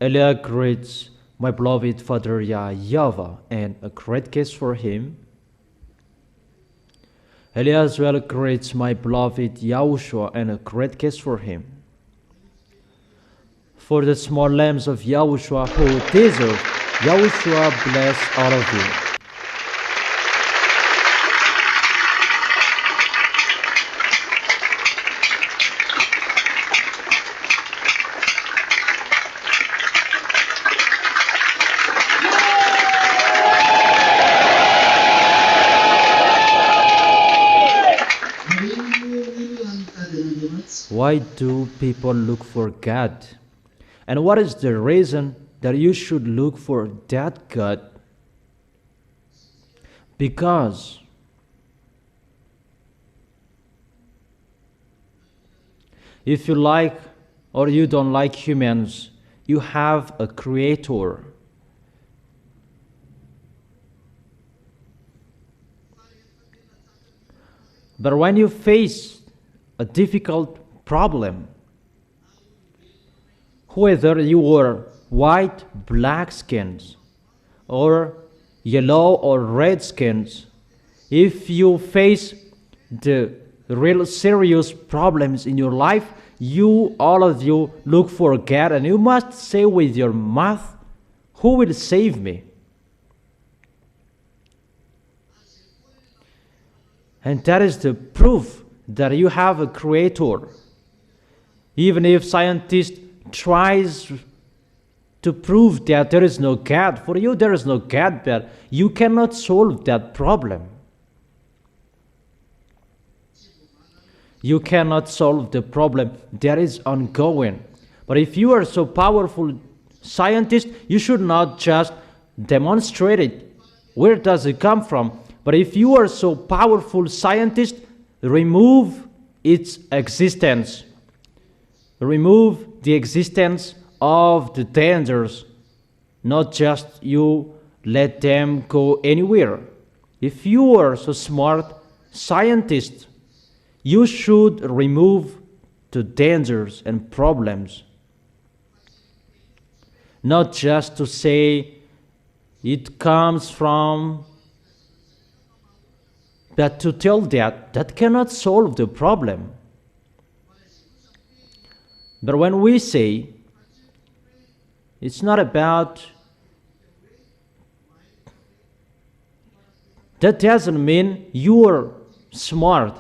Eliah greets my beloved father YAHVAH, and a great kiss for him. Eliah as well greets my beloved YAHOSHUA, and a great kiss for him. For the small lambs of YAHOSHUA who deserve, YAHOSHUA bless all of you. Why do people look for God? And what is the reason that you should look for that God? Because if you like or you don't like humans, you have a creator. But when you face a difficult problem, whether you are white, black skins, or yellow or red skins, if you face the real serious problems in your life, all of you look for God, and you must say with your mouth, who will save me? And that is the proof that you have a creator. Even if scientists tries to prove that there is no God, for you there is no God, but you cannot solve that problem. You cannot solve the problem that is ongoing. But if you are so powerful scientist, you should not just demonstrate it. Where does it come from? But if you are so powerful scientist, remove its existence. Remove the existence of the dangers, not just you let them go anywhere. If you are so smart scientist, you should remove the dangers and problems. Not just to say it comes from, but to tell that cannot solve the problem. But when we say, it's not about, that doesn't mean you are smart.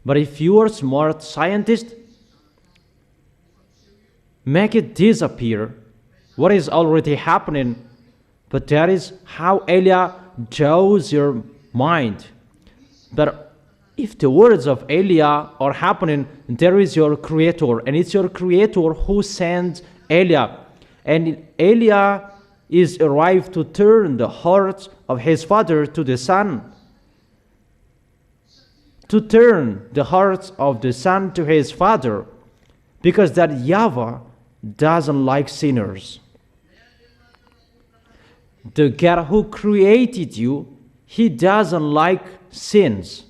But if you are smart scientist, make it disappear what is already happening. But that is how Eliah draws your mind. But if the words of Eliah are happening, there is your creator, and it's your creator who sends Eliah. And Eliah is arrived to turn the hearts of his father to the son. To turn the hearts of the son to his father. Because that YAHVAH doesn't like sinners. The God who created you, he doesn't like sins.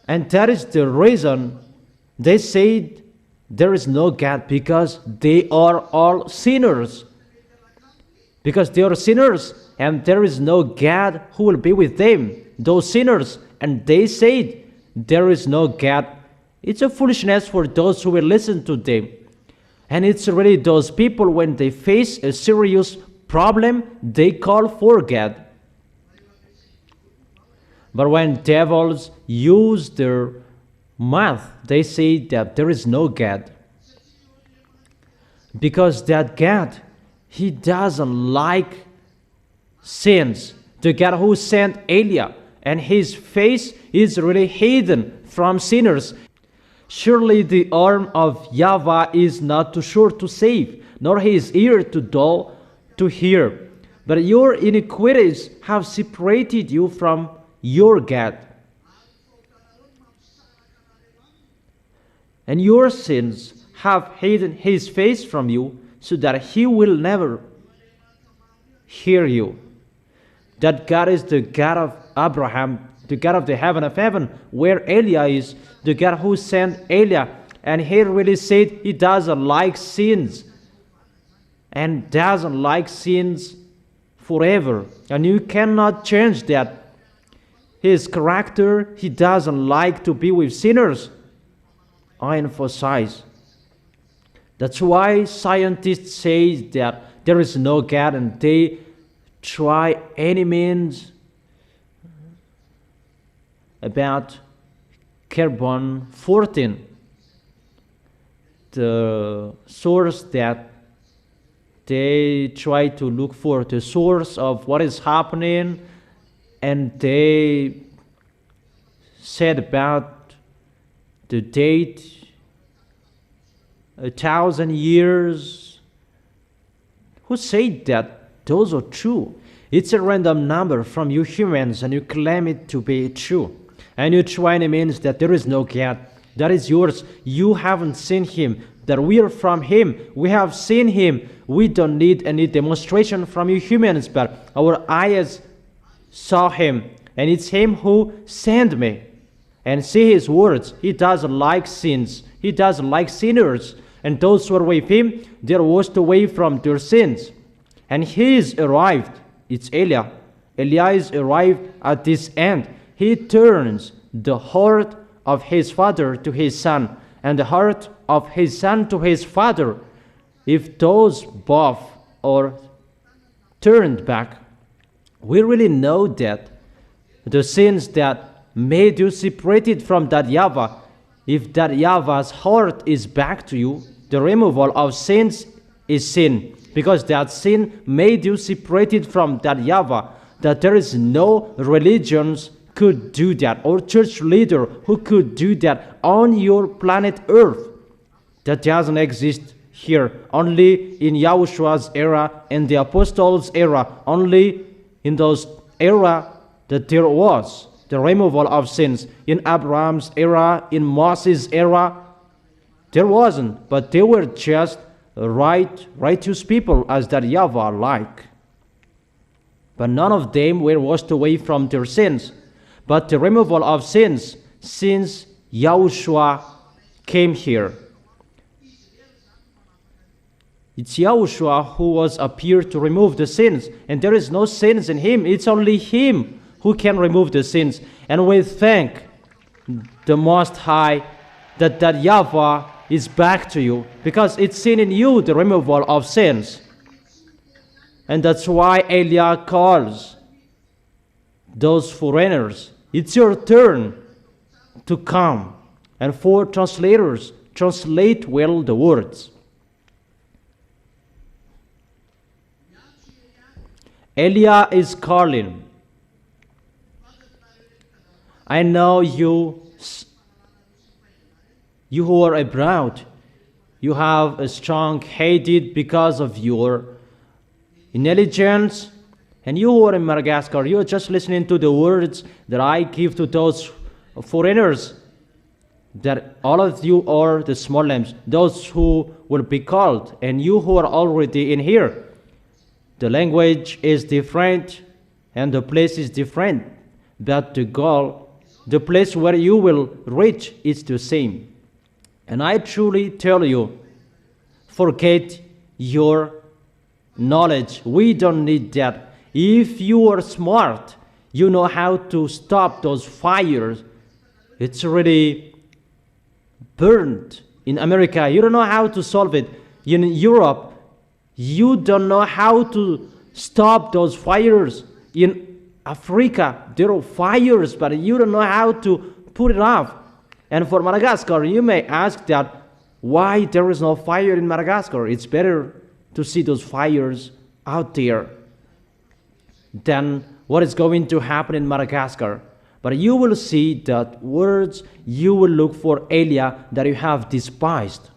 And that is the reason they said there is no God, because they are all sinners. Because they are sinners, and there is no God who will be with them, those sinners. And they said there is no God. It's a foolishness for those who will listen to them. And it's really those people, when they face a serious problem, they call for God. But when devils use their mouth, they say that there is no God. Because that God, he doesn't like sins. The God who sent Eliah, and his face is really hidden from sinners. Surely the arm of YAHVAH is not too short to save, nor his ear too dull to hear. But your iniquities have separated you from your God, and your sins have hidden his face from you, so that he will never hear you. That God is the God of Abraham, the God of the heaven of heaven, where Eliah is, the God who sent Eliah, And he really said he doesn't like sins. And doesn't like sins forever. And you cannot change that. His character, he doesn't like to be with sinners. I emphasize. That's why scientists say that there is no God, and they try any means about carbon-14, the source that they try to look for, the source of what is happening, and they said about the date 1,000 years. Who said that those are true? It's a random number from you humans, and you claim it to be true. And you try and means that there is no God. That is yours. You haven't seen him. That we are from him. We have seen him. We don't need any demonstration from you humans, but our eyes saw him. And it's him who sent me. And see his words. He doesn't like sins. He doesn't like sinners. And those who are with him, they are washed away from their sins. And he is arrived. It's Eliah. Eliah is arrived at this end. He turns the heart of his father to his son, and the heart of his son to his father. If those both are turned back, we really know that the sins that made you separated from that YAHVAH, if that YAHVAH's heart is back to you, the removal of sins is sin, because that sin made you separated from that YAHVAH, that there is no religions could do that, or church leader who could do that on your planet Earth. That doesn't exist here. Only in Yahoshua's era and the apostles' era, only in those era that there was the removal of sins. In Abraham's era, in Moses' era, there wasn't, but they were just righteous people as that YAHVAH like. But none of them were washed away from their sins. But the removal of sins, since YAHOSHUA came here. It's YAHOSHUA who was appeared to remove the sins. And there is no sins in him. It's only him who can remove the sins. And we thank the Most High that YAHVAH is back to you, because it's seen in you the removal of sins. And that's why Eliah calls those foreigners. It's your turn to come. And for translators, translate well the words. Eliah is calling. I know you who are abroad, you have a strong hatred because of your intelligence. And you who are in Madagascar, you are just listening to the words that I give to those foreigners, that all of you are the small lambs, those who will be called, and you who are already in here. The language is different, and the place is different, but the goal, the place where you will reach, is the same. And I truly tell you, forget your knowledge. We don't need that. If you are smart, you know how to stop those fires. It's already burned in America. You don't know how to solve it. In Europe, you don't know how to stop those fires. In Africa, there are fires, but you don't know how to put it off. And for Madagascar, you may ask that why there is no fire in Madagascar. It's better to see those fires out there than what is going to happen in Madagascar. But you will see that words, you will look for Eliah that you have despised.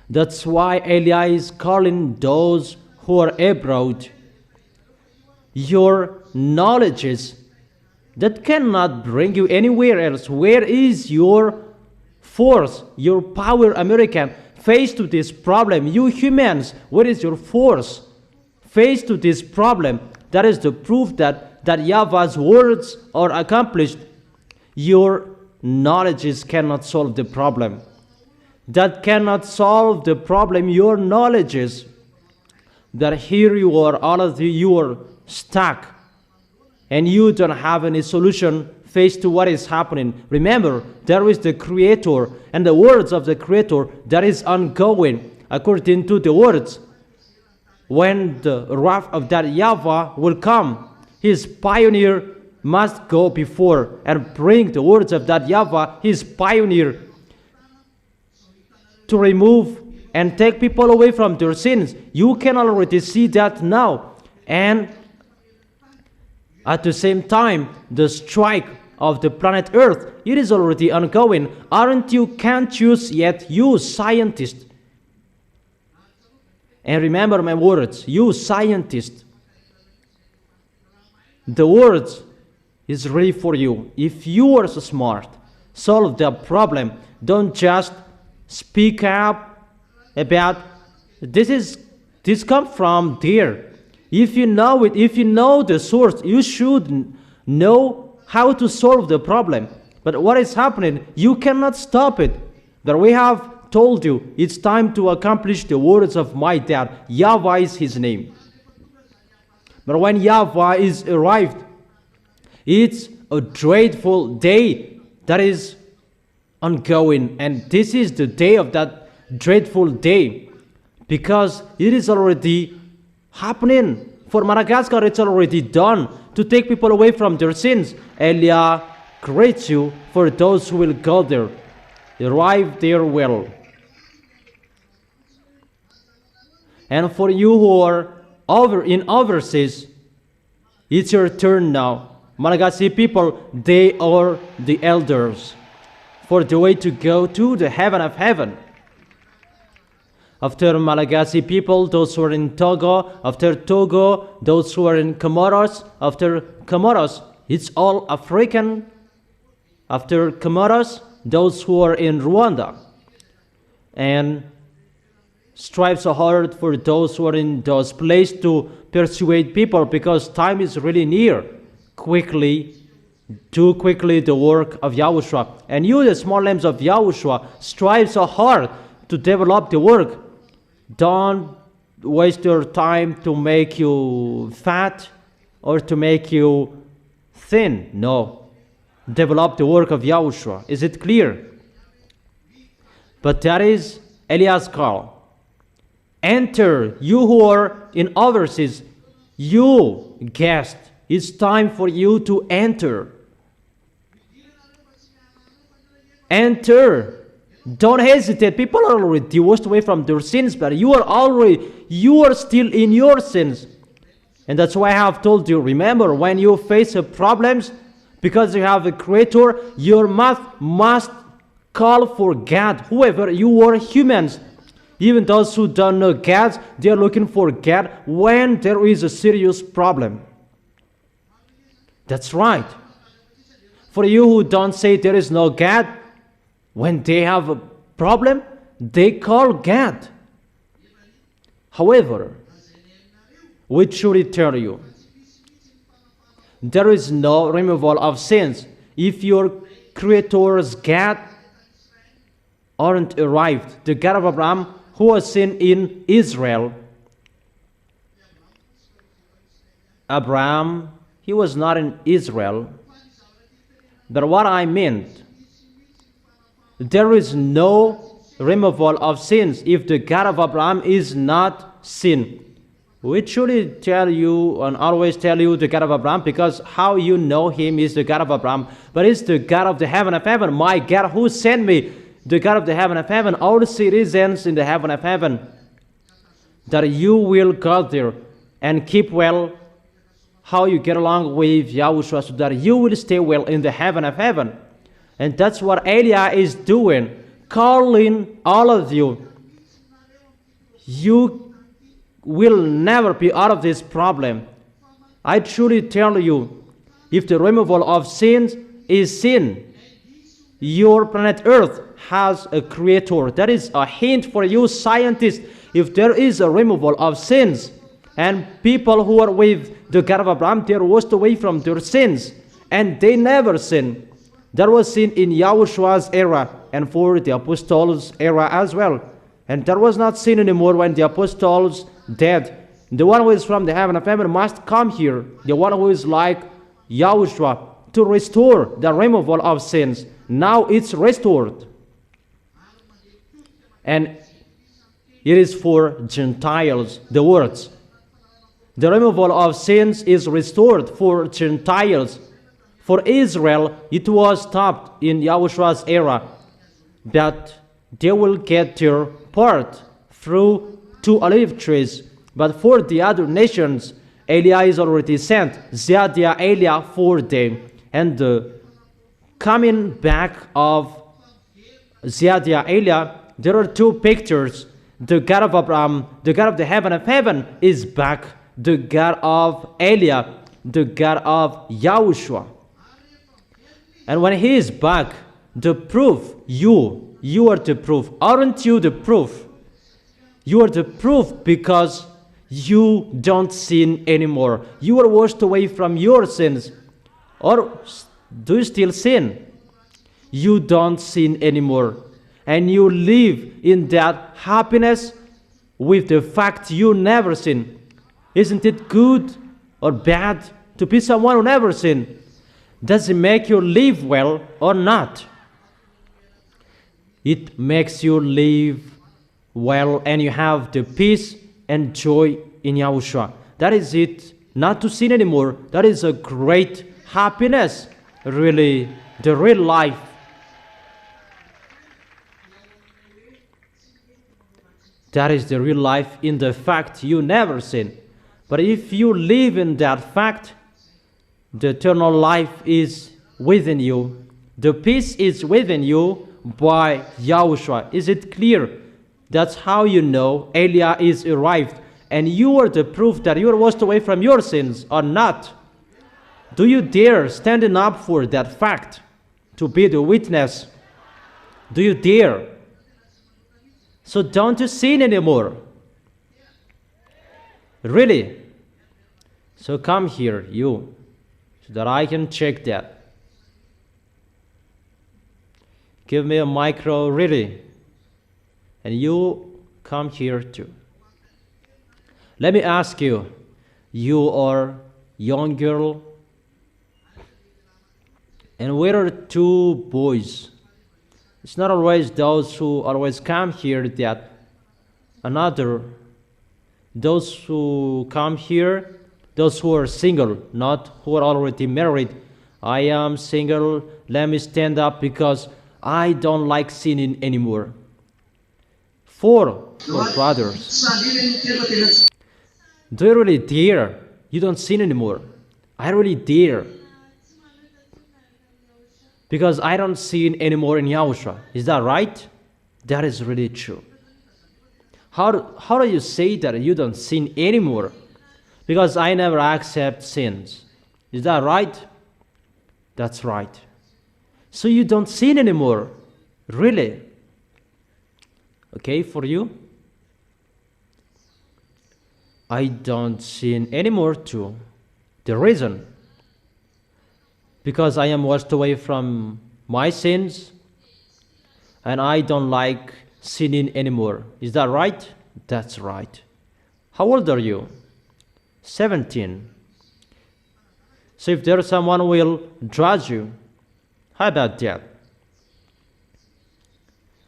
That's why Eliah is calling those who are abroad. Your knowledges that cannot bring you anywhere else. Where is your force, your power, American? Face to this problem. You humans, where is your force? Face to this problem. That is the proof that YAHVAH's words are accomplished. Your knowledges cannot solve the problem. That cannot solve the problem. Your knowledges, that here you are, all of you are stuck, and you don't have any solution faced to what is happening. Remember, there is the Creator, and the words of the Creator that is ongoing according to the words. When the wrath of that YAHVAH will come, his pioneer must go before and bring the words of that YAHVAH, his pioneer, to remove and take people away from their sins. You can already see that now. And at the same time, the strike of the planet Earth, it is already ongoing. Aren't you conscious yet, you scientists? And remember my words, you scientists. The words is ready for you. If you are so smart, solve the problem. Don't just speak up about this comes from there. If you know it, if you know the source, you should know how to solve the problem. But what is happening? You cannot stop it. But we have told you it's time to accomplish the words of my dad. YAHVAH is his name. But when YAHVAH is arrived, it's a dreadful day that is ongoing. And this is the day of that dreadful day, because it is already happening. For Madagascar, it's already done to take people away from their sins. Elia creates you for those who will go there. Arrive there well. And for you who are in overseas, it's your turn now. Malagasy people, they are the elders for the way to go to the heaven of heaven. After Malagasy people, those who are in Togo. After Togo, those who are in Comoros. After Comoros, it's all African. After Comoros, those who are in Rwanda. And strive so hard for those who are in those places to persuade people, because time is really near. Do quickly the work of YAHOSHUA. And you, the small lambs of YAHOSHUA, strive so hard to develop the work. Don't waste your time to make you fat or to make you thin. No. Develop the work of YAHOSHUA. Is it clear? But that is Elias' call. Enter, you who are in overseas, you guest. It's time for you to enter. Enter. Don't hesitate. People are already washed away from their sins, but you are still in your sins. And that's why I have told you, remember, when you face problems, because you have a Creator, your mouth must call for God. Whoever you are, humans, even those who don't know God, they are looking for God when there is a serious problem. That's right. For you who don't say there is no God, when they have a problem, they call God. However, we truly tell you, there is no removal of sins if your Creator's God aren't arrived. The God of Abraham, who was seen in Israel. Abraham, he was not in Israel. But what I meant, there is no removal of sins if the God of Abraham is not seen. We truly tell you and always tell you the God of Abraham, because how you know him is the God of Abraham, but it's the God of the heaven of heaven. My God who sent me, the God of the heaven of heaven, all the citizens in the heaven of heaven, that you will go there and keep well how you get along with YAHOSHUA, so that you will stay well in the heaven of heaven. And that's what Elia is doing, calling all of you. You will never be out of this problem. I truly tell you, if the removal of sins is sin, your planet Earth has a Creator. That is a hint for you scientists. If there is a removal of sins, and people who are with the God of Abraham, they are washed away from their sins, and they never sin. That was seen in Yahoshua's era and for the apostles' era as well. And that was not seen anymore when the apostles died. The one who is from the heaven of heaven must come here. The one who is like Yahushua to restore the removal of sins. Now it's restored. And it is for Gentiles, the words. The removal of sins is restored for Gentiles. For Israel, it was stopped in Yahushua's era. But they will get their part through 2 olive trees. But for the other nations, Eliah is already sent. Ziadia Eliah for them. And the coming back of Ziadia Eliah, there are 2 pictures. The God of Abraham, the God of the heaven of heaven is back. The God of Eliah, the God of Yahushua. And when he is back, the proof, you are the proof. Aren't you the proof? You are the proof because you don't sin anymore. You are washed away from your sins. Or do you still sin? You don't sin anymore. And you live in that happiness with the fact you never sin. Isn't it good or bad to be someone who never sin? Does it make you live well or not? It makes you live well and you have the peace and joy in Yahushua. That is it. Not to sin anymore. That is a great happiness. Really, the real life. That is the real life in the fact you never sin. But if you live in that fact, the eternal life is within you. The peace is within you by Yahushua. Is it clear? That's how you know Eliah is arrived. And you are the proof that you are washed away from your sins or not. Do you dare standing up for that fact to be the witness? Do you dare? So don't you sin anymore. Really? So come here, you, so that I can check that. Give me a micro, really. And you come here too. Let me ask you, you are young girl, and where are 2 boys? It's not always those who always come here that another. Those who come here, those who are single, not who are already married. I am single, let me stand up because I don't like sinning anymore. 4 brothers. Do you really dare? You don't sin anymore. I really dare. Because I don't sin anymore in Yahushua. Is that right? That is really true. How do you say that you don't sin anymore? Because I never accept sins. Is that right? That's right. So you don't sin anymore. Really? Okay, for you? I don't sin anymore too. The reason? Because I am washed away from my sins and I don't like sinning anymore. Is that right? That's right. How old are you? 17. So if there is someone who will judge you, how about that?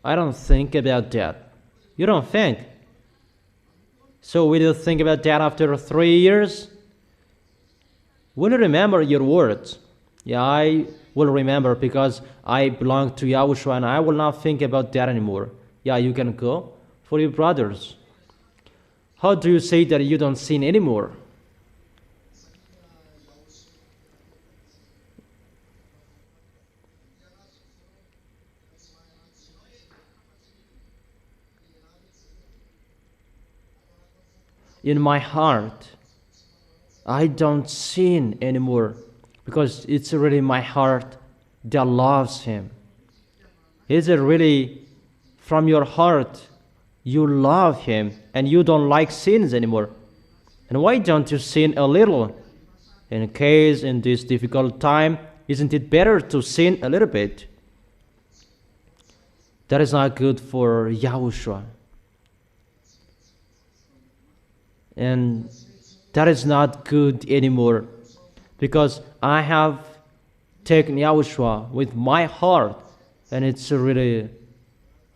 I don't think about that. You don't think? So will you think about that after 3 years? Will you remember your words? Yeah, I will remember because I belong to Yahushua and I will not think about that anymore. Yeah, you can go for your brothers. How do you say that you don't sin anymore? In my heart, I don't sin anymore because it's really my heart that loves Him. Is it really from your heart you love Him and you don't like sins anymore? And why don't you sin a little? In case in this difficult time isn't it better to sin a little bit? That is not good for Yahushua. And that is not good anymore, because I have taken Yahushua with my heart, and it's really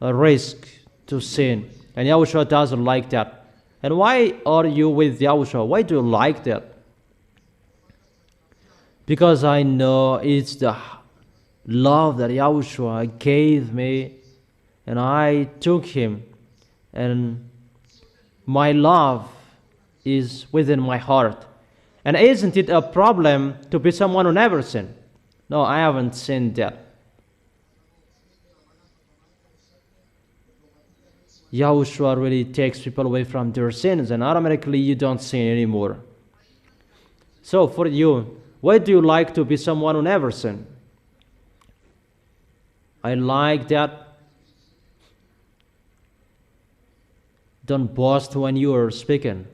a risk to sin. And Yahushua doesn't like that. And why are you with Yahushua? Why do you like that? Because I know it's the love that Yahushua gave me, and I took him, and my love is within my heart. And isn't it a problem to be someone who never sinned? No, I haven't sinned yet. Yahushua really takes people away from their sins, and automatically you don't sin anymore. So for you, why do you like to be someone who never sinned? I like that. Don't boast when you are speaking.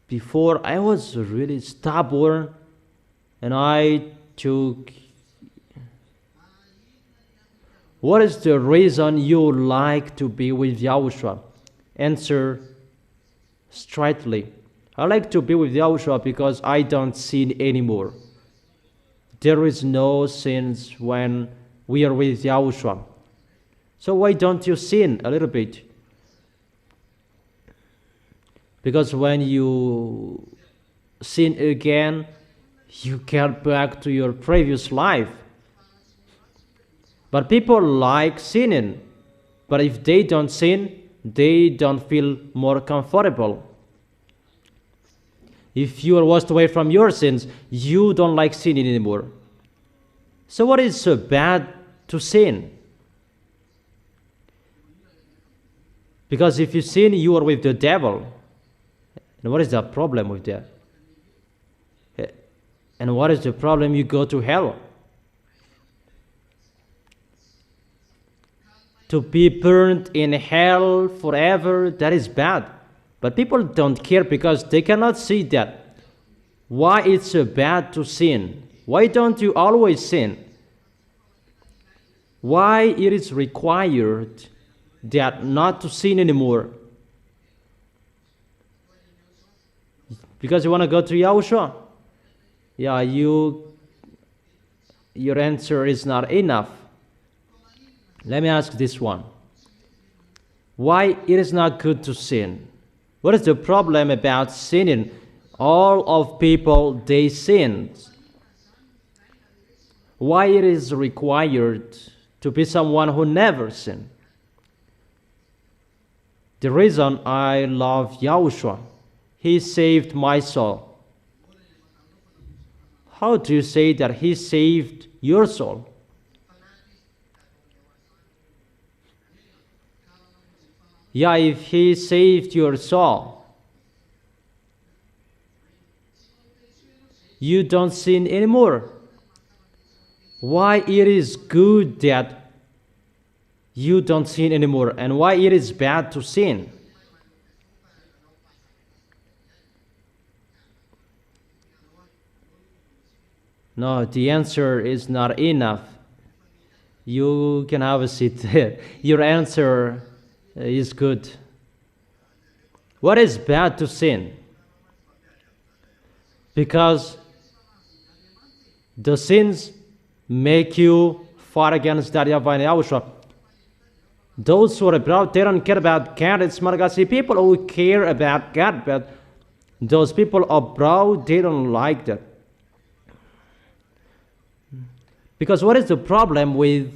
Before, I was really stubborn, and I took... What is the reason you like to be with Yahushua? Answer straightly. I like to be with Yahushua because I don't sin anymore. There is no sins when we are with Yahushua. So why don't you sin a little bit? Because when you sin again, you get back to your previous life. But people like sinning. But if they don't sin, they don't feel more comfortable. If you are washed away from your sins, you don't like sinning anymore. So what is so bad to sin? Because if you sin, you are with the devil. And what is the problem with that? And what is the problem? You go to hell. To be burned in hell forever, that is bad. But people don't care because they cannot see that. Why it's so bad to sin? Why don't you always sin? Why it is required that not to sin anymore? Because you want to go to Yahushua? Yeah, your answer is not enough. Let me ask this one. Why it is not good to sin? What is the problem about sinning? All of people, they sin. Why it is required to be someone who never sinned? The reason I love Yahushua, he saved my soul. How do you say that he saved your soul? Yeah, if he saved your soul, you don't sin anymore. Why it is good that you don't sin anymore, and why it is bad to sin? No, the answer is not enough. You can have a seat there. Your answer is good. What is bad to sin? Because the sins make you fight against that YAHVAH and YAHOSHUA. Those who are abroad, they don't care about God. It's Malagasy people who care about God, but those people abroad, they don't like that. Because what is the problem with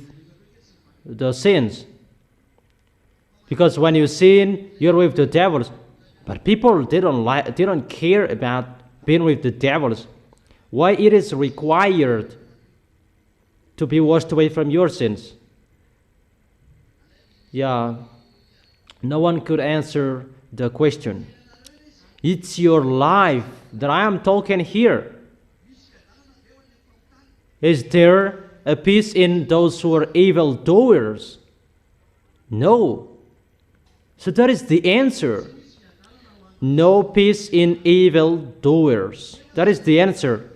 the sins? Because when you sin, you're with the devils. But people, they don't care about being with the devils. Why it is required to be washed away from your sins? Yeah, no one could answer the question. It's your life that I am talking here. Is there a peace in those who are evildoers? No. So that is the answer. no peace in evil doers. That is the answer.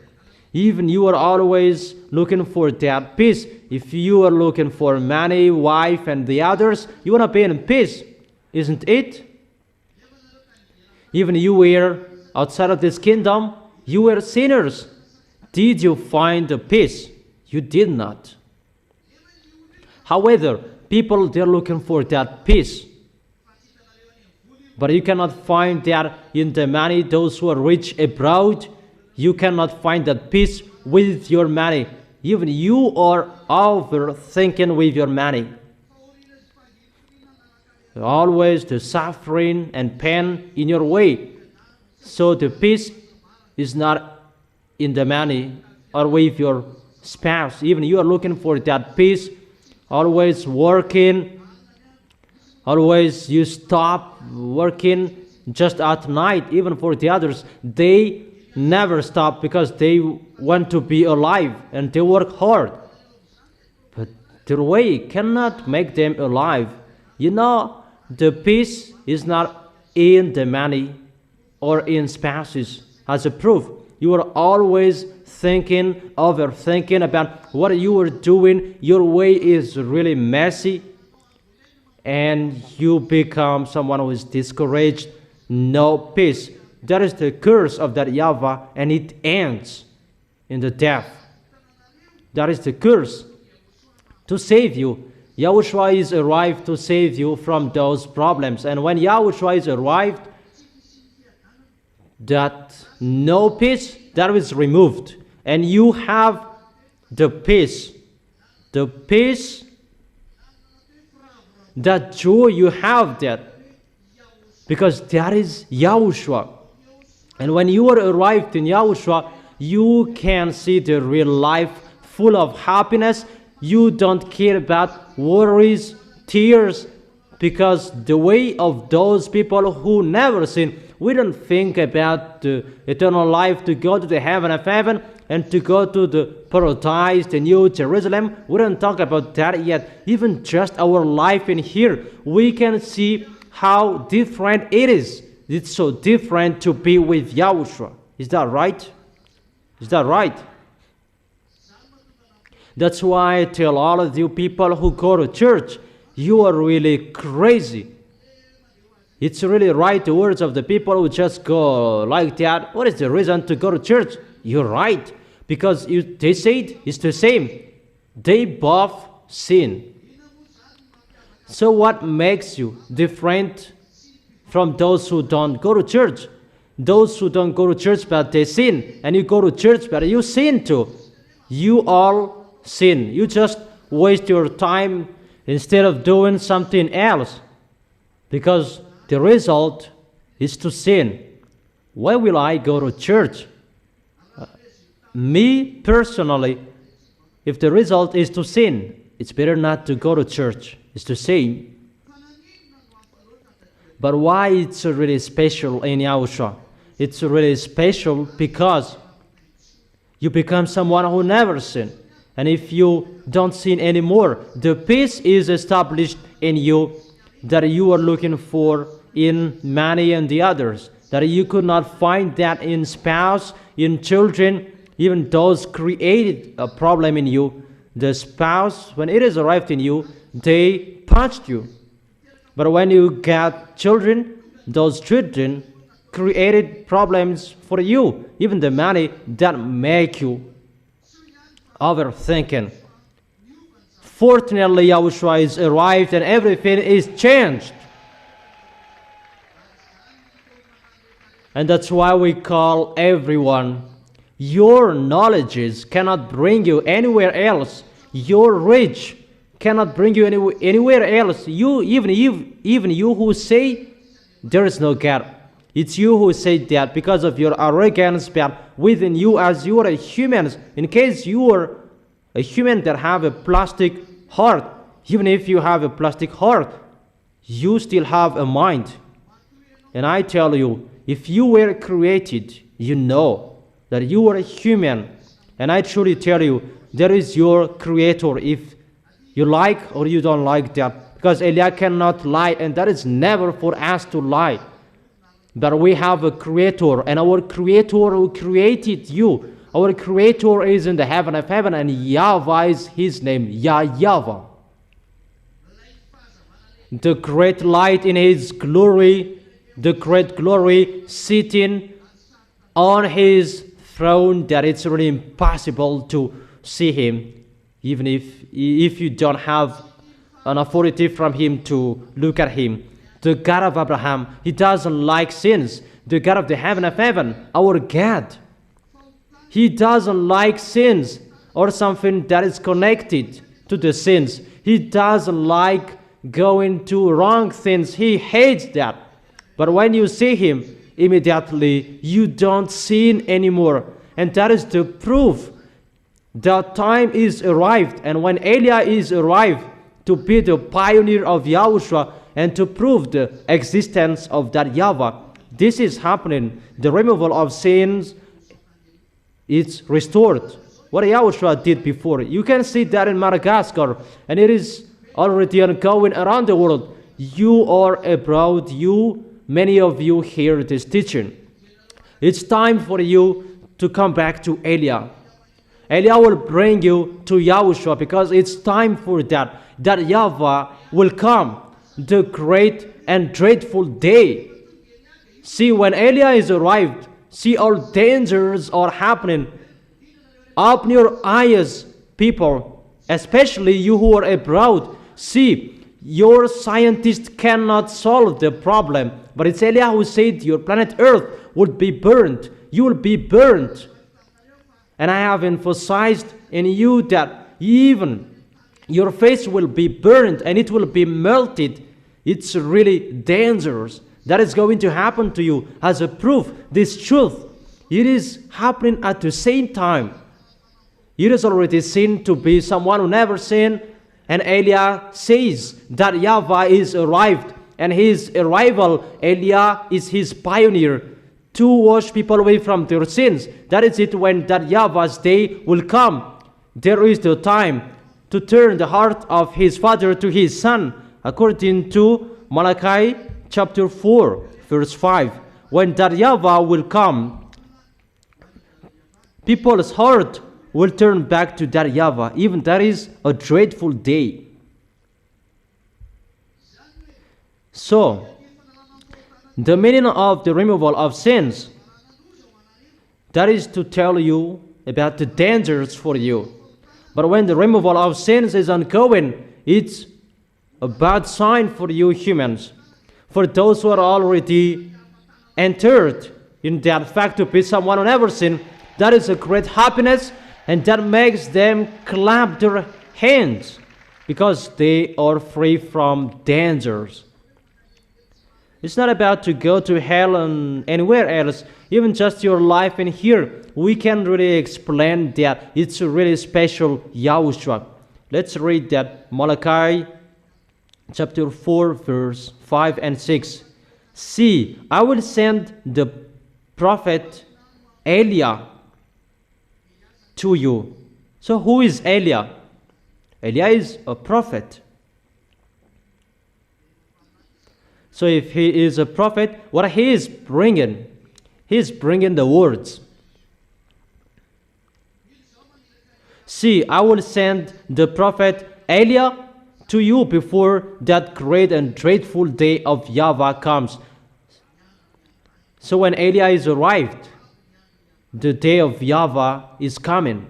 Even you are always looking for that peace. If you are looking for money, wife, and the others, you want to be in peace, isn't it? Even you were outside of this kingdom, you were sinners. Did you find the peace? You did not. However, people, they're looking for that peace. But you cannot find that in the money. Those who are rich abroad, you cannot find that peace with your money. Even you are overthinking with your money. Always the suffering and pain in your way. So the peace is not in the money or with your spouse. Even you are looking for that peace, always working. Always you stop working just at night. Even for the others, they never stop because they want to be alive and they work hard. But their way cannot make them alive. You know, the peace is not in the money or in spouses. As a proof, you are always thinking, overthinking about what you are doing. Your way is really messy. And you become someone who is discouraged, no peace. That is the curse of that YAHVAH, and it ends in the death. That is the curse. To save you, YAHOSHUA is arrived to save you from those problems. And when YAHOSHUA is arrived, that no peace, that is removed. And you have the peace. The peace, that joy, you have that. Because that is YAHOSHUA. And when you are arrived in YAHOSHUA, you can see the real life full of happiness. You don't care about worries, tears, because the way of those people who never sin, we don't think about the eternal life, to go to the heaven of heaven and to go to the paradise, the new Jerusalem. We don't talk about that yet. Even just our life in here, we can see how different it is. It's so different to be with YAHOSHUA. Is that right? Is that right? That's why I tell all of you people who go to church, you are really crazy. It's really right, the words of the people who just go like that. What is the reason to go to church? You're right. Because they say it's the same. They both sin. So what makes you different from those who don't go to church? Those who don't go to church but they sin, and you go to church but you sin too. You all sin. You just waste your time instead of doing something else, because the result is to sin. Why will I go to church? Me personally, if the result is to sin, it's better not to go to church. It's the same. But why it's really special in YAHOSHUA? It's really special because you become someone who never sinned. And if you don't sin anymore, the peace is established in you that you are looking for in money and the others. That you could not find that in spouse, in children, even those created a problem in you. The spouse, when it is arrived in you, they punched you. But when you got children, those children created problems for you. Even the money that make you overthinking. Fortunately, YAHOSHUA is arrived and everything is changed. And that's why we call everyone, your knowledges cannot bring you anywhere else. Your rich cannot bring you anywhere else. Even you who say there is no God. It's you who say that because of your arrogance, but within you, as you are a human, in case you are a human that have a plastic heart, even if you have a plastic heart, you still have a mind. And I tell you, if you were created, you know that you are a human. And I truly tell you, there is your creator, if you like or you don't like that. Because Eliah cannot lie, and that is never for us to lie. But we have a creator, and our creator who created you. Our creator is in the heaven of heaven, and YAHVAH is his name, YAHVAH. The great light in his glory, the great glory sitting on his throne, that it's really impossible to see him, even if you don't have an authority from him to look at him. The God of Abraham, he doesn't like sins. The God of the heaven of heaven, our God, he doesn't like sins or something that is connected to the sins. He doesn't like going to wrong things. He hates that. But when you see him, immediately you don't sin anymore. And that is the proof that time is arrived. And when Eliah is arrived to be the pioneer of Yahushua and to prove the existence of that YAHVAH, this is happening. The removal of sins is restored. What Yahushua did before. You can see that in Madagascar, and it is already ongoing around the world. You are abroad, many of you hear this teaching. It's time for you to come back to Eliah. Eliah will bring you to Yahushua, because it's time for that YAHVAH will come, the great and dreadful day. See, when Eliah is arrived, see all dangers are happening. Open your eyes, people, especially you who are abroad. See, your scientists cannot solve the problem, but it's Eliah who said your planet Earth would be burned. You will be burned. And I have emphasized in you that even your face will be burned and it will be melted. It's really dangerous. That is going to happen to you as a proof. This truth, it is happening at the same time. It is already seen to be someone who never sinned. And Eliah says that YAHVAH is arrived. And his arrival, Eliah is his pioneer to wash people away from their sins. That is it, when that YAHVAH's day will come. There is the time to turn the heart of his father to his son, according to Malachi chapter 4, verse 5. When that YAHVAH will come, people's heart will turn back to that YAHVAH. Even that is a dreadful day. So, the meaning of the removal of sins, that is to tell you about the dangers for you. But when the removal of sins is ongoing, it's a bad sign for you humans. For those who are already entered in that fact to be someone who never sinned, that is a great happiness, and that makes them clap their hands because they are free from dangers. It's not about to go to hell and anywhere else, even just your life in here. We can really explain that it's a really special Yahushua. Let's read that. Malachi chapter 4, verse 5 and 6. See, I will send the prophet Eliah to you. So who is Eliah? Eliah is a prophet. So if he is a prophet, what he is bringing the words. See, I will send the prophet Eliah to you before that great and dreadful day of YAHVAH comes. So when Eliah is arrived, the day of YAHVAH is coming.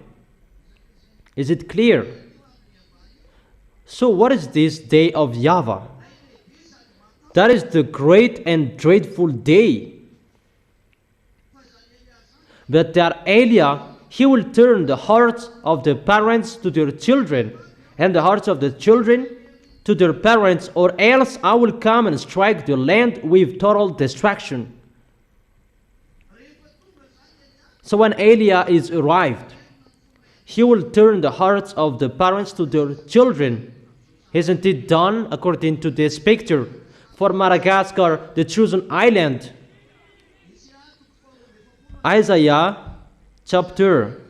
Is it clear? So what is this day of YAHVAH? That is the great and dreadful day. But that Eliah, he will turn the hearts of the parents to their children, and the hearts of the children to their parents, or else I will come and strike the land with total destruction. So when Eliah is arrived, he will turn the hearts of the parents to their children. Isn't it done according to this picture? For Madagascar, the chosen island. Isaiah chapter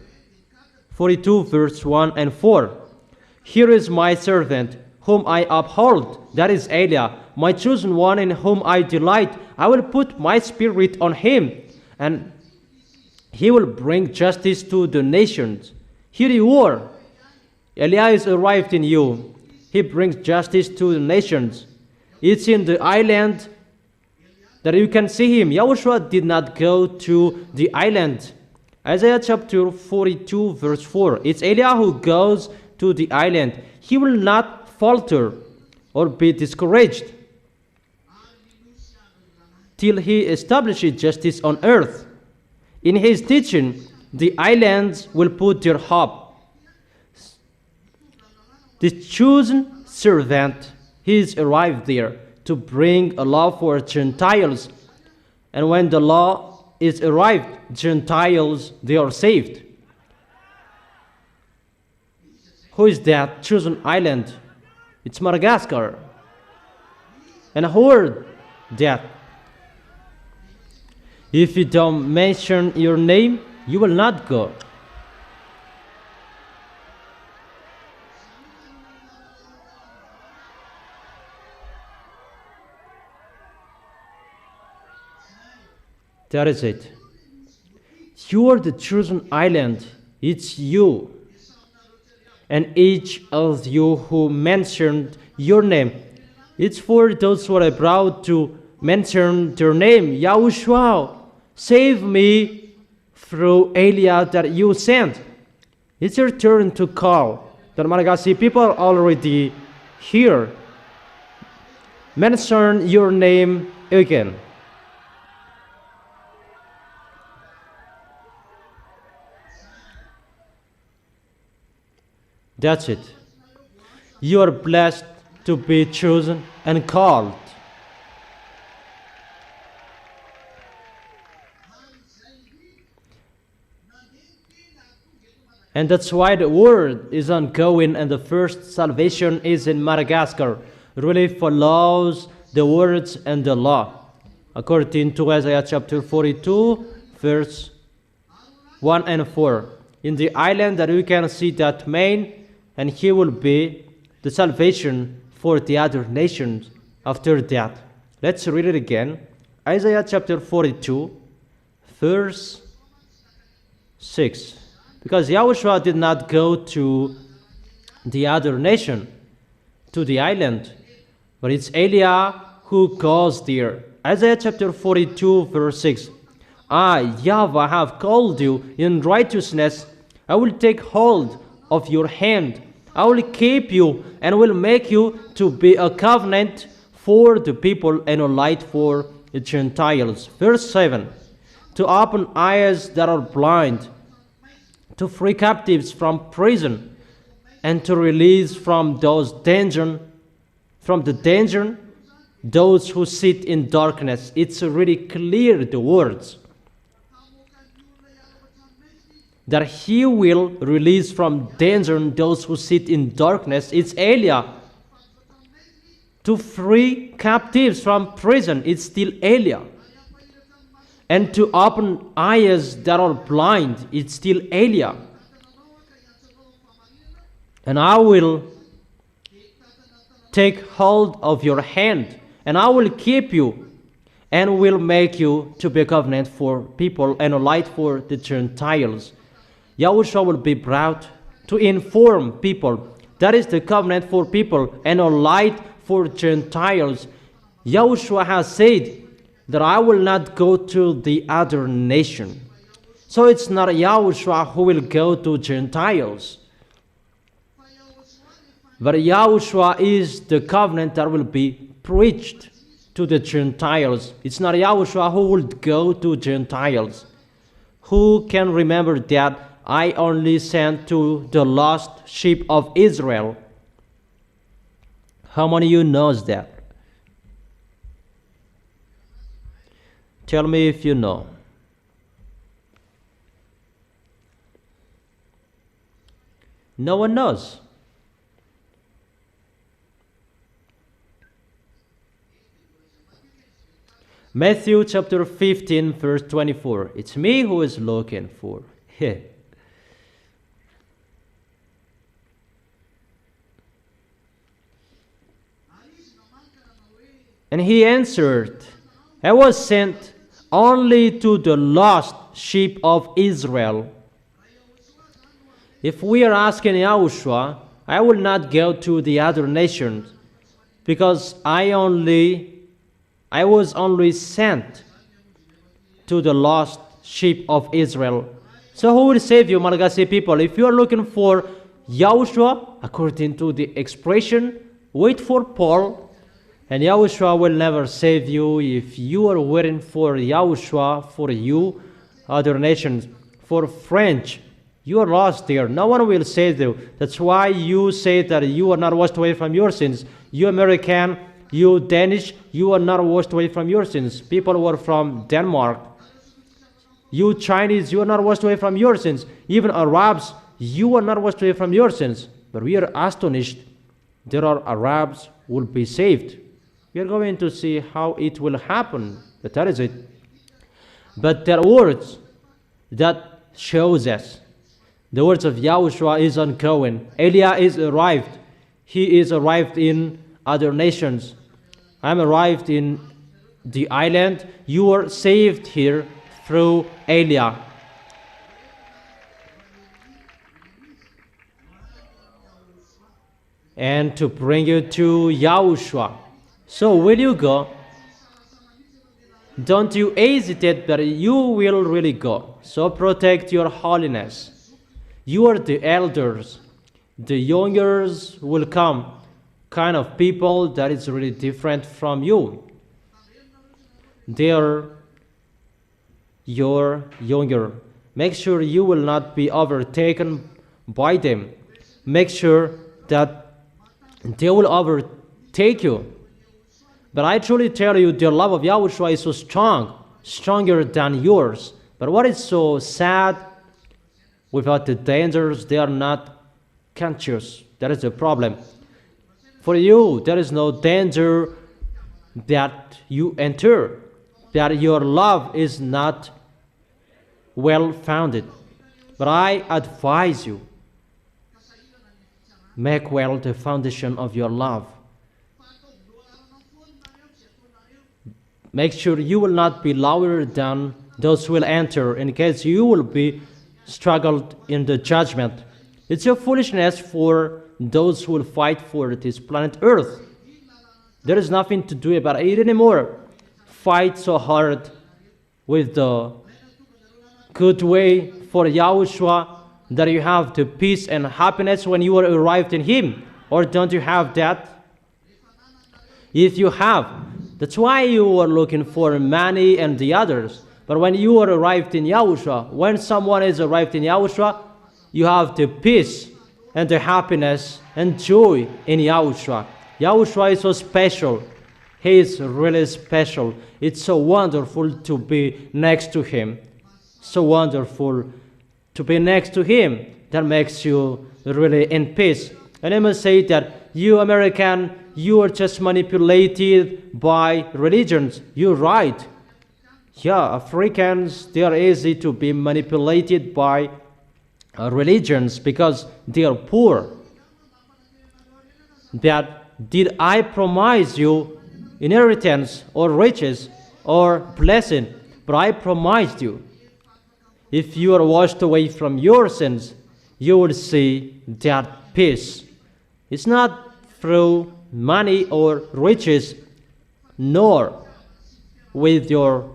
42, verse 1 and 4. Here is my servant, whom I uphold, that is Eliah, my chosen one in whom I delight. I will put my spirit on him, and he will bring justice to the nations. Here you are. Eliah is arrived in you. He brings justice to the nations. It's in the island that you can see him. Yahushua did not go to the island. Isaiah chapter 42 verse 4. It's Eliah who goes to the island. He will not falter or be discouraged till he establishes justice on earth. In his teaching, the islands will put their hope. The chosen servant, he is arrived there to bring a law for Gentiles. And when the law is arrived, Gentiles, they are saved. Who is that chosen island? It's Madagascar. And who are that? If you don't mention your name, you will not go. That is it. You are the chosen island. It's you. And each of you who mentioned your name, it's for those who are proud to mention their name. Yahushua, save me through Eliah that you sent. It's your turn to call. The Malagasy people are already here. Mention your name again. That's it. You are blessed to be chosen and called. And that's why the word is ongoing, and the first salvation is in Madagascar. It really follows the words and the law. According to Isaiah chapter 42, verse 1 and 4. In the island that we can see that man, and he will be the salvation for the other nations after that. Let's read it again. Isaiah chapter 42, verse 6. Because Yahushua did not go to the other nation, to the island, but it's Eliah who goes there. Isaiah chapter 42, verse 6. I, YAHVAH, have called you in righteousness. I will take hold of your hand. I will keep you and will make you to be a covenant for the people and a light for the Gentiles. Verse 7. To open eyes that are blind, to free captives from prison, and to release from the danger those who sit in darkness. It's really clear, the words, that he will release from danger those who sit in darkness. It's Eliah. To free captives from prison, it's still Eliah. And to open eyes that are blind, it's still Eliah. And I will take hold of your hand, and I will keep you, and will make you to be a covenant for people and a light for the Gentiles. Yahushua will be proud to inform people. That is the covenant for people and a light for Gentiles. Yahushua has said that I will not go to the other nation. So it's not Yahushua who will go to Gentiles, but Yahushua is the covenant that will be preached to the Gentiles. It's not Yahushua who will go to Gentiles. Who can remember that I only sent to the lost sheep of Israel? How many of you knows that? Tell me if you know. No one knows. Matthew chapter 15, verse 24. It's me who is looking for. And he answered, I was sent only to the lost sheep of Israel. If we are asking Yahushua, I will not go to the other nations, because I was only sent to the lost sheep of Israel. So who will save you, Malagasy people? If you are looking for Yahushua, according to the expression, wait for Paul, and Yahushua will never save you. If you are waiting for Yahushua, for you, other nations, for French, you are lost there. No one will save you. That's why you say that you are not washed away from your sins. You American, you Danish, you are not washed away from your sins. People who are from Denmark, you Chinese, you are not washed away from your sins. Even Arabs, you are not washed away from your sins. But we are astonished. There are Arabs who will be saved. We are going to see how it will happen. But that is it. But there are words that shows us. The words of Yahushua is ongoing. Eliah is arrived. He is arrived in other nations. I'm arrived in the island. You are saved here through Eliah. And to bring you to Yahushua. So will you go? Don't you hesitate, but you will really go. So protect your holiness. You are the elders. The youngers will come. Kind of people that is really different from you. They are your younger. Make sure you will not be overtaken by them. Make sure that they will overtake you. But I truly tell you, the love of Yahushua is so strong, stronger than yours. But what is so sad, without the dangers, they are not conscious. That is the problem. For you, there is no danger that you enter, that your love is not well-founded. But I advise you, make well the foundation of your love. Make sure you will not be lower than those who will enter, in case you will be struggled in the judgment. It's a foolishness for those who will fight for this planet Earth. There is nothing to do about it anymore. Fight so hard with the good way for Yahushua that you have the peace and happiness when you are arrived in Him. Or don't you have that? If you have, that's why you are looking for money and the others. But when you are arrived in Yahushua, when someone is arrived in Yahushua, you have the peace and the happiness and joy in Yahushua. Yahushua is so special. He is really special. It's so wonderful to be next to Him. So wonderful to be next to Him. That makes you really in peace. And I must say that you American, you are just manipulated by religions. You're right. Yeah, Africans, they are easy to be manipulated by religions because they are poor. That did I promise you inheritance or riches or blessing? But I promised you, if you are washed away from your sins, you will see that peace. It's not through money or riches, nor with your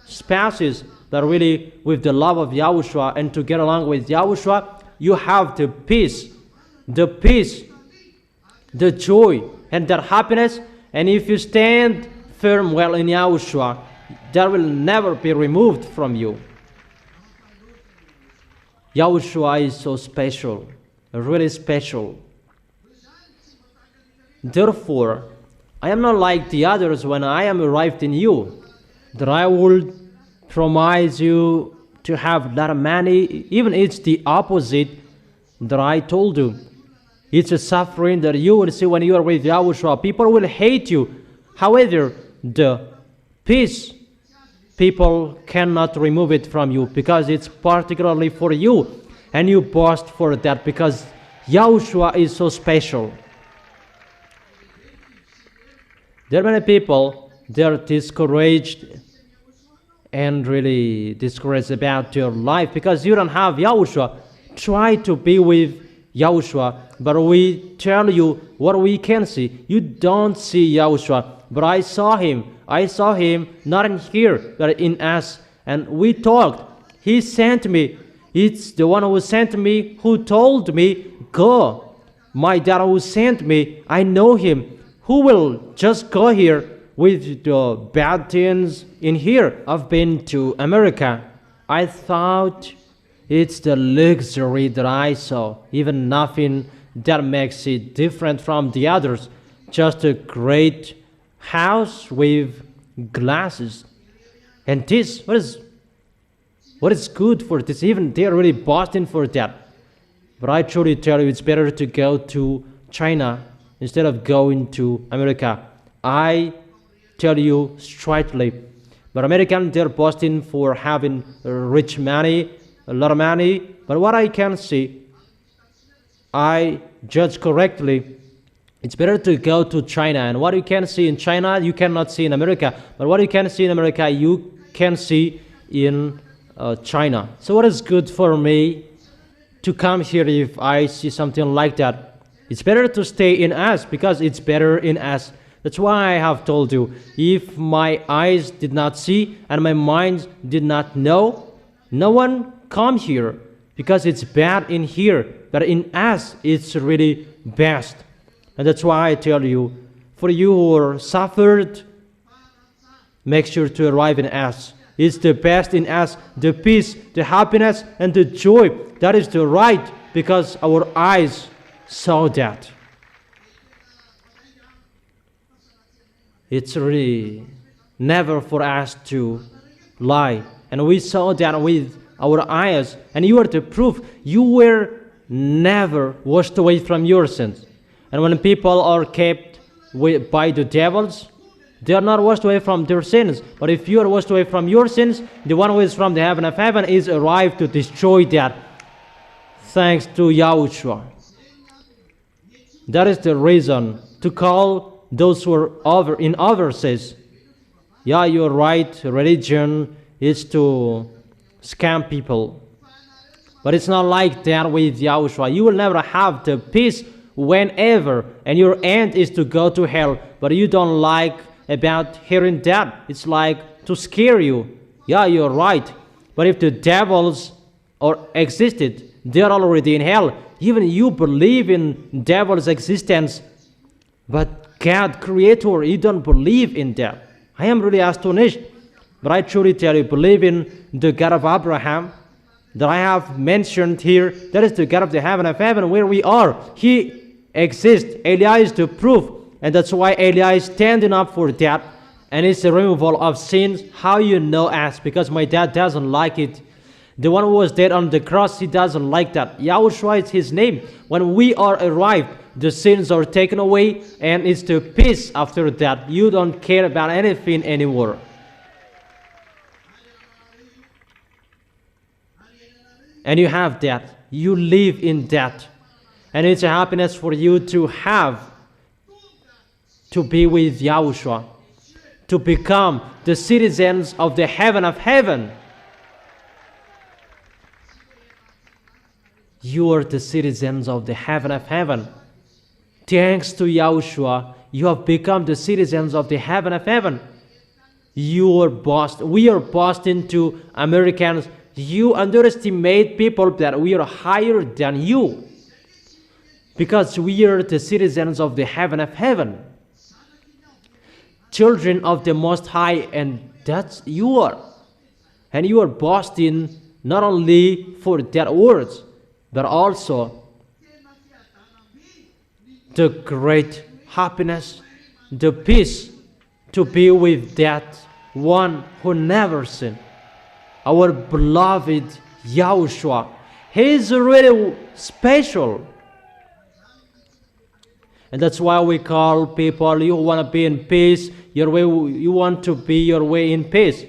spouses, but really with the love of Yahushua. And to get along with Yahushua, you have the peace, the joy, and that happiness. And if you stand firm well in Yahushua, that will never be removed from you. Yahushua is so special, really special. Therefore, I am not like the others when I am arrived in you, that I will promise you to have a lot of money. Even it's the opposite that I told you. It's a suffering that you will see when you are with Yahushua. People will hate you. However, the peace, people cannot remove it from you because it's particularly for you. And you boast for that because Yahushua is so special. There are many people, they're discouraged and really discouraged about your life because you don't have Yahushua. Try to be with Yahushua, but we tell you what we can see. You don't see Yahushua, but I saw him. I saw him not in here, but in us. And we talked. He sent me. It's the one who sent me who told me, go. My dad who sent me, I know him. Who will just go here with the bad things in here? I've been to America. I thought it's the luxury that I saw. Even nothing that makes it different from the others. Just a great house with glasses. And this, what is good for this? Even they're really boasting for that. But I truly tell you, it's better to go to China instead of going to America. I tell you straightly. But Americans, they're boasting for having rich money, a lot of money. But what I can see, I judge correctly. It's better to go to China. And what you can see in China, you cannot see in America. But what you can see in America, you can see in China. So what is good for me to come here if I see something like that? It's better to stay in us because it's better in us. That's why I have told you, if my eyes did not see and my mind did not know, no one come here because it's bad in here. But in us, it's really best. And that's why I tell you, for you who are suffered, make sure to arrive in us. It's the best in us, the peace, the happiness, and the joy. That is the right, because our eyes saw that. It's really never for us to lie. And we saw that with our eyes. And you are the proof. You were never washed away from your sins. And when people are kept by the devils, they are not washed away from their sins. But if you are washed away from your sins, the one who is from the heaven of heaven is arrived to destroy that. Thanks to Yahushua. That is the reason to call those who are in overseas. Yeah, you're right. Religion is to scam people. But it's not like that with Yahushua. You will never have the peace whenever, and your end is to go to hell. But you don't like about hearing that. It's like to scare you. Yeah, you're right. But if the devils existed, they're already in hell. Even you believe in devil's existence, but God, Creator, you don't believe in that. I am really astonished. But I truly tell you, believe in the God of Abraham that I have mentioned here. That is the God of the heaven of heaven where we are. He exists. Eli is the proof. And that's why Eli is standing up for that. And it's the removal of sins. How you know us? Because my dad doesn't like it. The one who was dead on the cross, he doesn't like that. Yahushua is his name. When we are arrived, the sins are taken away. And it's the peace after that. You don't care about anything anymore. And you have that. You live in that. And it's a happiness for you to have, to be with Yahushua, to become the citizens of the heaven of heaven. You are the citizens of the heaven of heaven. Thanks to Yahushua, you have become the citizens of the heaven of heaven. We are boasting to Americans. You underestimate people that we are higher than you. Because we are the citizens of the heaven of heaven. Children of the Most High, and that's you are. And you are boasting not only for that words, but also the great happiness, the peace to be with that one who never sinned. Our beloved Yahushua. He is really special. And that's why we call people, you want to be in peace, you want to be your way in peace.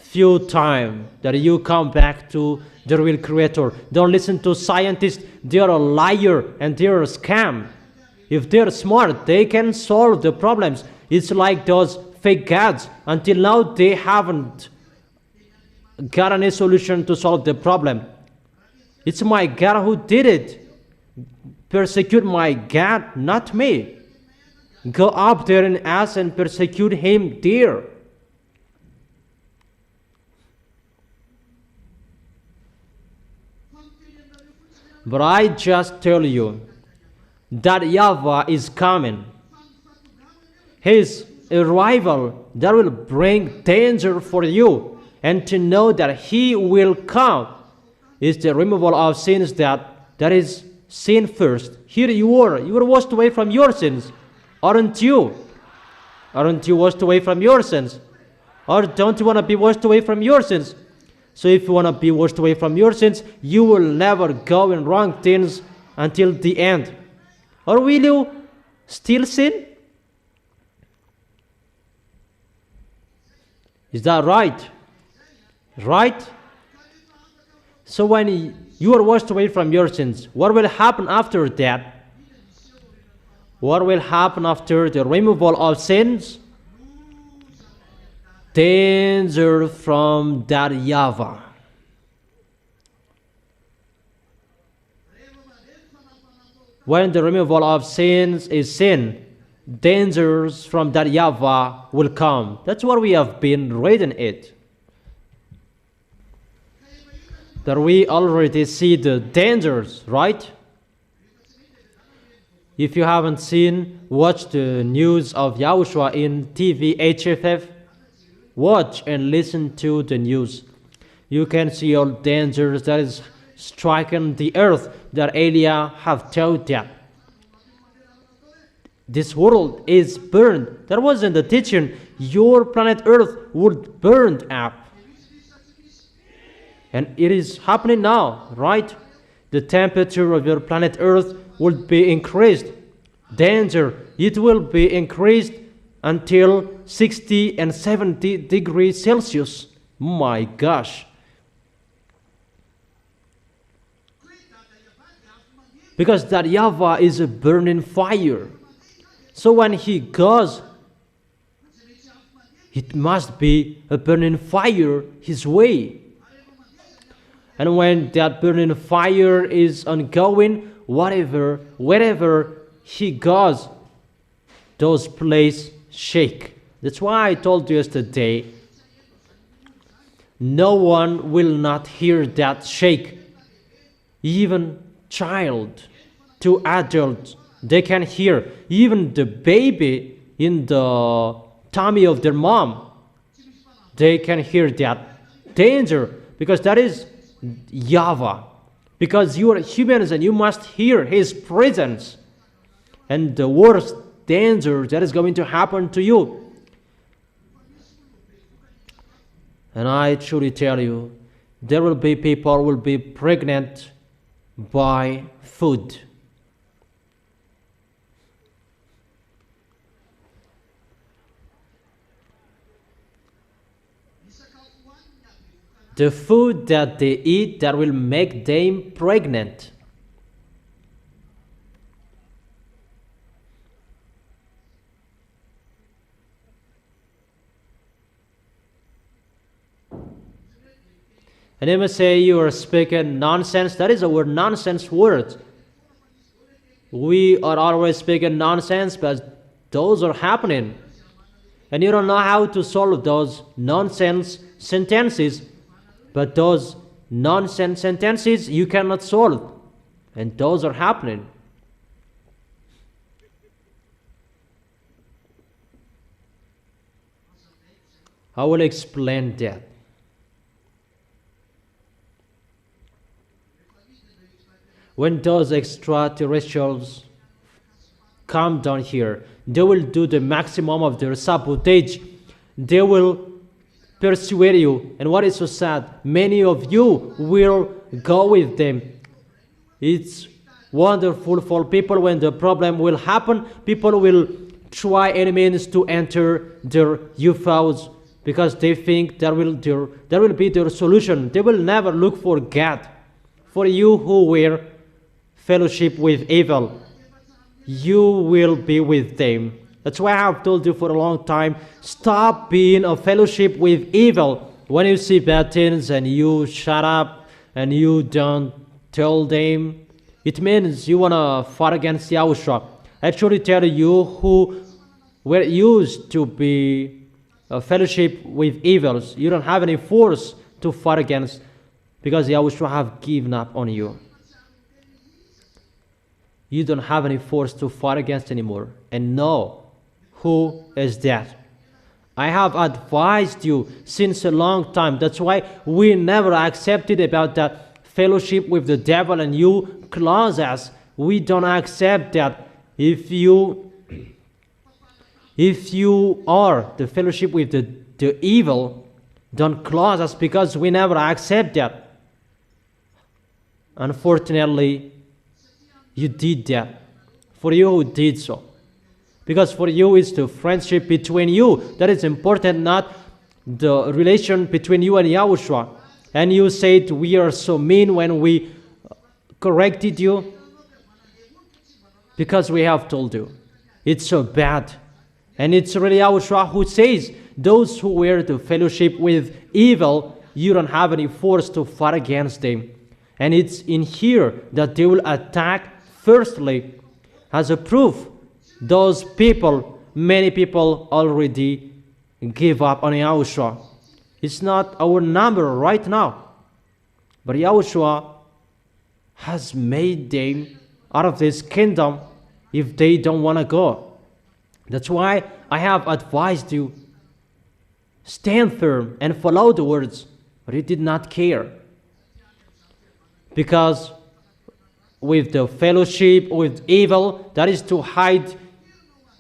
Few time that you come back to the real Creator. Don't listen to scientists. They are a liar and they are a scam. If they're smart, they can solve the problems. It's like those fake gods. Until now, they haven't got any solution to solve the problem. It's my God who did it. Persecute my God, not me. Go up there and ask and persecute him there. But I just tell you that YAHVAH is coming. His arrival that will bring danger for you, and to know that he will come is the removal of sins that is sin first. Here you are washed away from your sins, aren't you? Aren't you washed away from your sins? Or don't you want to be washed away from your sins? So if you want to be washed away from your sins, you will never go in wrong things until the end. Or will you still sin? Is that right? Right? So when you are washed away from your sins, what will happen after that? What will happen after the removal of sins? Danger from that YAHVAH. When the removal of sins is sin, dangers from that YAHVAH will come. That's what we have been reading it. That we already see the dangers, right? If you haven't seen, watch the news of YAHOSHUA in TV HFF. Watch and listen to the news. You can see all dangers that is striking the earth that Elia have taught that. This world is burned. That wasn't the teaching. Your planet Earth would burn up. And it is happening now, right? The temperature of your planet Earth will be increased. Danger, it will be increased until 60 and 70 degrees Celsius. My gosh. Because that YAHVAH is a burning fire. So when he goes, it must be a burning fire his way. And when that burning fire is ongoing, wherever he goes, those places shake. That's why I told you yesterday, no one will not hear that shake. Even child to adult, they can hear. Even the baby in the tummy of their mom, they can hear that danger, because that is YAHVAH. Because you are humans and you must hear his presence. And the worst danger that is going to happen to you. And I truly tell you, there will be people who will be pregnant by food. The food that they eat that will make them pregnant. And they may say you are speaking nonsense. That is a word, nonsense word. We are always speaking nonsense, but those are happening. And you don't know how to solve those nonsense sentences. But those nonsense sentences you cannot solve. And those are happening. I will explain that. When those extraterrestrials come down here, they will do the maximum of their sabotage. They will persuade you. And what is so sad, many of you will go with them. It's wonderful for people when the problem will happen. People will try any means to enter their UFOs because they think that will be their solution. They will never look for God. For you who were fellowship with evil, you will be with them. That's why I have told you for a long time, stop being a fellowship with evil. When you see bad things and you shut up and you don't tell them, it means you want to fight against Yahushua. Actually tell you who were used to be a fellowship with evils. You don't have any force to fight against because Yahushua have given up on you. You don't have any force to fight against anymore. And know who is that. I have advised you since a long time. That's why we never accepted about that fellowship with the devil and you close us. We don't accept that. If you are the fellowship with the evil, don't close us because we never accept that. Unfortunately, you did that. For you who did so. Because for you it's the friendship between you that is important, not the relation between you and Yahushua. And you said we are so mean when we corrected you. Because we have told you. It's so bad. And it's really Yahushua who says, those who were to fellowship with evil, you don't have any force to fight against them. And it's in here that they will attack firstly. As a proof, those people, many people already give up on Yahushua. It's not our number right now. But Yahushua has made them out of this kingdom if they don't want to go. That's why I have advised you, stand firm and follow the words, but you did not care. Because with the fellowship with evil, that is to hide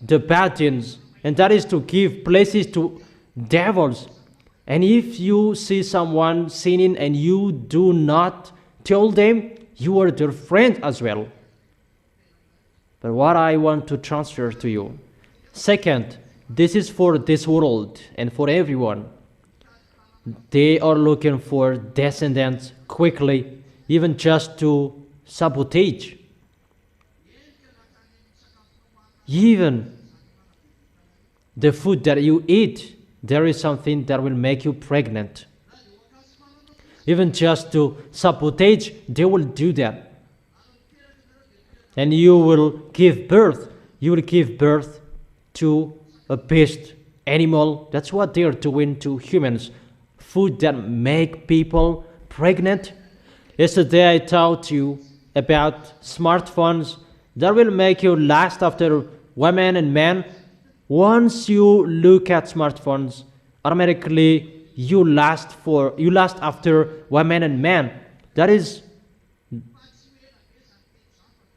the bad things, and that is to give places to devils. And if you see someone sinning and you do not tell them, you are their friend as well. But what I want to transfer to you, second, this is for this world and for everyone. They are looking for descendants quickly, even just to sabotage. Even the food that you eat, there is something that will make you pregnant. Even just to sabotage, they will do that. And you will give birth. You will give birth to a beast, animal. That's what they are doing to humans. Food that make people pregnant. Yesterday I taught you about smartphones that will make you lust after women and men. Once you look at smartphones, automatically you lust after women and men. That is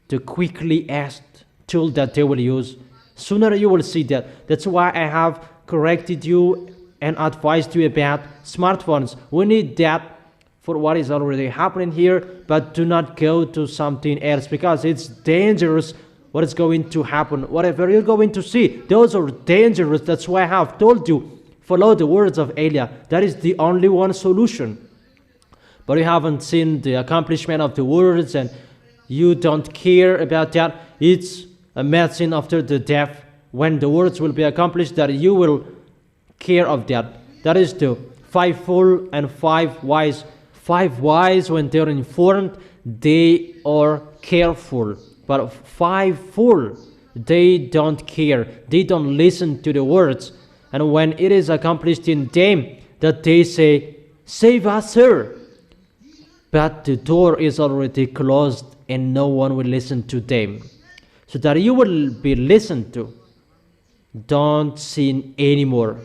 the quickly asked tool that they will use. Sooner you will see that. That's why I have corrected you and advised you about smartphones. We need that for what is already happening here, but do not go to something else because it's dangerous what is going to happen. Whatever you're going to see, those are dangerous. That's why I have told you, follow the words of Elia. That is the only one solution. But you haven't seen the accomplishment of the words and you don't care about that. It's a medicine after the death. When the words will be accomplished, that you will care of that. That is the 5 fool and 5 wise. 5 wise, when they are informed, they are careful. But 5 fool, they don't care. They don't listen to the words. And when it is accomplished in them, that they say, save us, sir. But the door is already closed and no one will listen to them. So that you will be listened to. Don't sin anymore.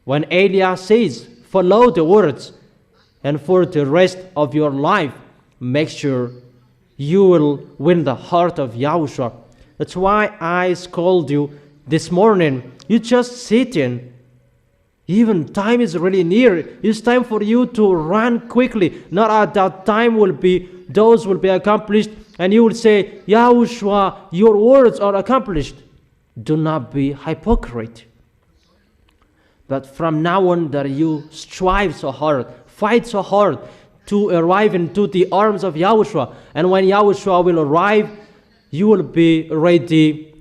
When Elia says, follow the words, and for the rest of your life, make sure you will win the heart of Yahushua. That's why I scold you this morning. You just sit in. Even time is really near. It's time for you to run quickly. Not at that time those will be accomplished, and you will say, Yahushua, your words are accomplished. Do not be hypocrite. But from now on that you strive so hard, fight so hard to arrive into the arms of Yahushua. And when Yahushua will arrive, you will be ready.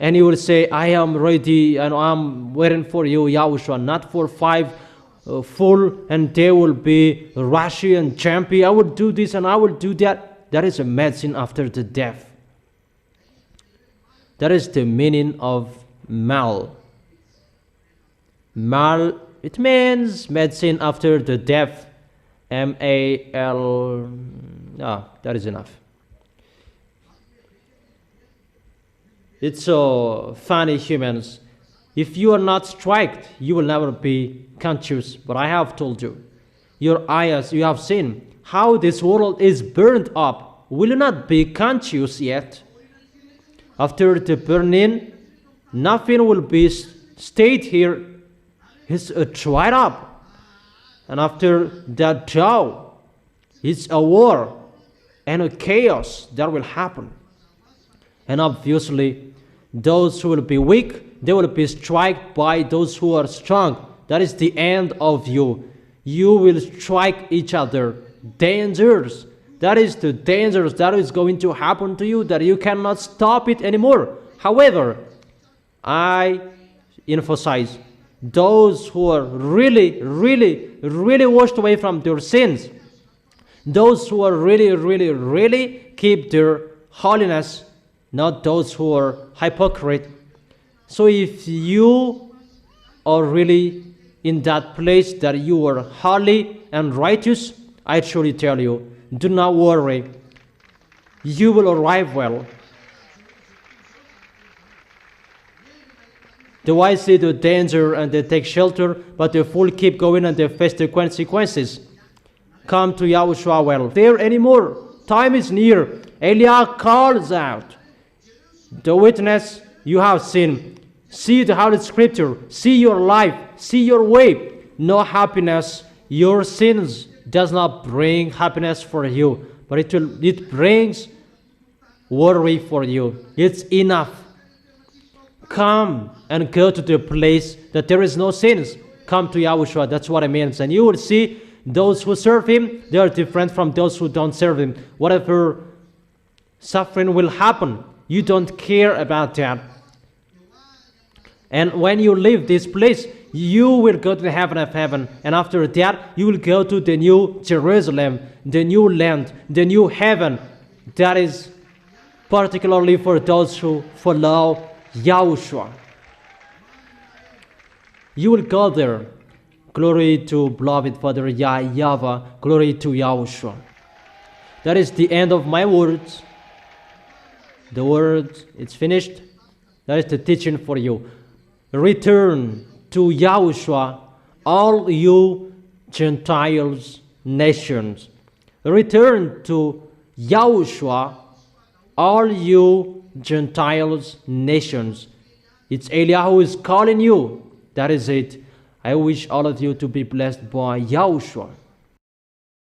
And you will say, I am ready and I'm waiting for you, Yahushua, not for 5 full, and they will be rushy and jumpy. I will do this and I will do that. That is a medicine after the death. That is the meaning of mal. Mal, it means medicine after the death. M-A-L. That is enough. It's so funny, humans. If you are not striked, you will never be conscious. But I have told you, your eyes, you have seen how this world is burned up. Will you not be conscious yet? After the burning, nothing will be stayed here. It's dried up. And after that drought, it's a war and a chaos that will happen. And obviously, those who will be weak, they will be struck by those who are strong. That is the end of you. You will strike each other. Dangers. That is the dangers that is going to happen to you, that you cannot stop it anymore. However, I emphasize, those who are really washed away from their sins, those who are really keep their holiness, not those who are hypocrite. So if you are really in that place that you are holy and righteous, I truly tell you, do not worry. You will arrive well. The wise see the danger and they take shelter, but the fool keep going and they face the consequences. Come to Yahushua well. There anymore. Time is near. Eliah calls out. The witness you have seen. See the Holy Scripture. See your life. See your way. No happiness. Your sins does not bring happiness for you, but it brings worry for you. It's enough. Come and go to the place that there is no sins. Come to Yahushua. That's what it means. And you will see those who serve Him, they are different from those who don't serve Him. Whatever suffering will happen, you don't care about that. And when you leave this place, you will go to the heaven of heaven. And after that, you will go to the new Jerusalem, the new land, the new heaven. That is particularly for those who follow Yahushua. You will go there. Glory to beloved Father YAHVAH. Glory to Yahushua. That is the end of my words. The word, it's finished. That is the teaching for you. Return to Yahushua, all you Gentiles, nations. Return to Yahushua, all you Gentiles, nations. It's Eliah who is calling you. That is it. I wish all of you to be blessed by Yahushua.